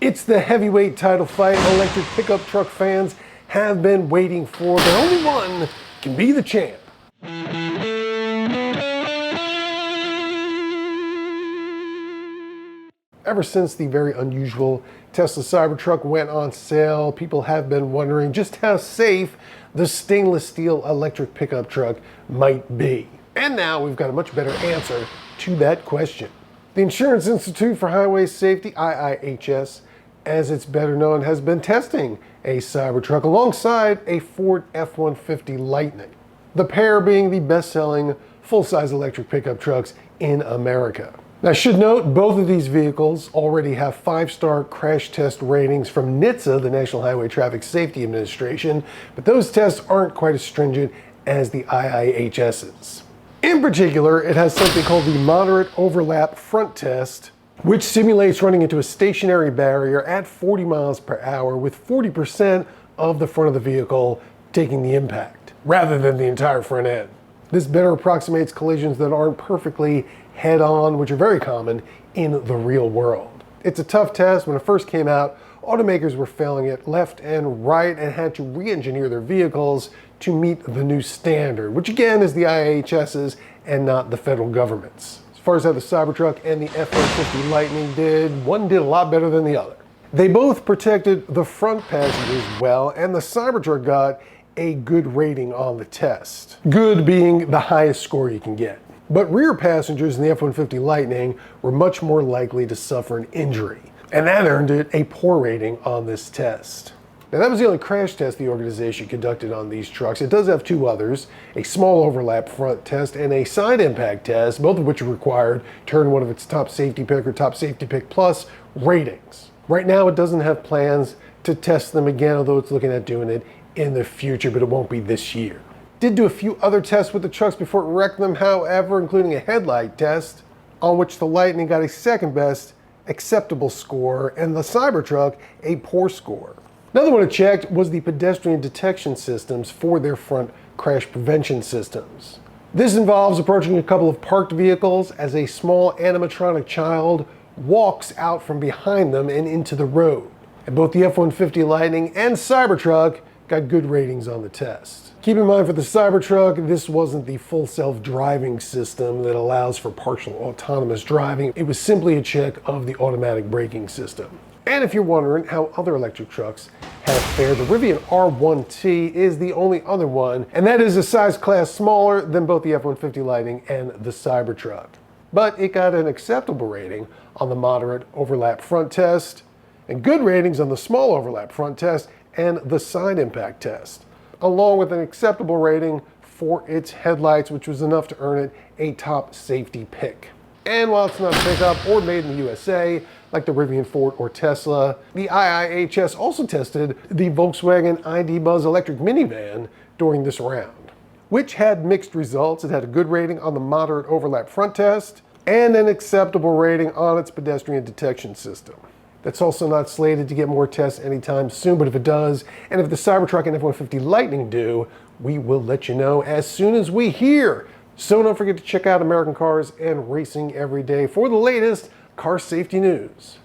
It's the heavyweight title fight electric pickup truck fans have been waiting for, but only one can be the champ. Ever since the very unusual Tesla Cybertruck went on sale, people have been wondering just how safe the stainless steel electric pickup truck might be. And now we've got a much better answer to that question. The Insurance Institute for Highway Safety, IIHS, as it's better known, has been testing a Cybertruck alongside a Ford F-150 Lightning, the pair being the best-selling full-size electric pickup trucks in America. Now, I should note, both of these vehicles already have 5-star crash test ratings from NHTSA, the National Highway Traffic Safety Administration, but those tests aren't quite as stringent as the IIHS's. In particular, it has something called the Moderate Overlap Front Test, which simulates running into a stationary barrier at 40 miles per hour with 40% of the front of the vehicle taking the impact, rather than the entire front end. This better approximates collisions that aren't perfectly head-on, which are very common in the real world. It's a tough test. When it first came out, automakers were failing it left and right and had to re-engineer their vehicles to meet the new standard, which again is the IIHS's and not the federal government's. As far as how the Cybertruck and the F-150 Lightning did, one did a lot better than the other. They both protected the front passengers well, and the Cybertruck got a good rating on the test. Good being the highest score you can get. But rear passengers in the F-150 Lightning were much more likely to suffer an injury, and that earned it a poor rating on this test. Now, that was the only crash test the organization conducted on these trucks. It does have two others, a small overlap front test and a side impact test, both of which are required to earn one of its top safety pick or top safety pick plus ratings. Right now, it doesn't have plans to test them again, although it's looking at doing it in the future, but it won't be this year. Did do a few other tests with the trucks before it wrecked them, however, including a headlight test, on which the Lightning got a second best acceptable score, and the Cybertruck a poor score. Another one it checked was the pedestrian detection systems for their front crash prevention systems. This involves approaching a couple of parked vehicles as a small animatronic child walks out from behind them and into the road. And both the F-150 Lightning and Cybertruck got good ratings on the test. Keep in mind, for the Cybertruck, this wasn't the full self-driving system that allows for partial autonomous driving. It was simply a check of the automatic braking system. And if you're wondering how other electric trucks have fared, the Rivian R1T is the only other one, and that is a size class smaller than both the F-150 Lightning and the Cybertruck. But it got an acceptable rating on the moderate overlap front test, and good ratings on the small overlap front test and the side impact test, along with an acceptable rating for its headlights, which was enough to earn it a top safety pick. And while it's not a pickup or made in the USA, like the Rivian, Ford, or Tesla, the IIHS also tested the Volkswagen ID. Buzz electric minivan during this round, which had mixed results. It had a good rating on the moderate overlap front test and an acceptable rating on its pedestrian detection system. That's also not slated to get more tests anytime soon, but if it does, and if the Cybertruck and F-150 Lightning do, we will let you know as soon as we hear. So don't forget to check out American Cars and Racing every day for the latest car safety news.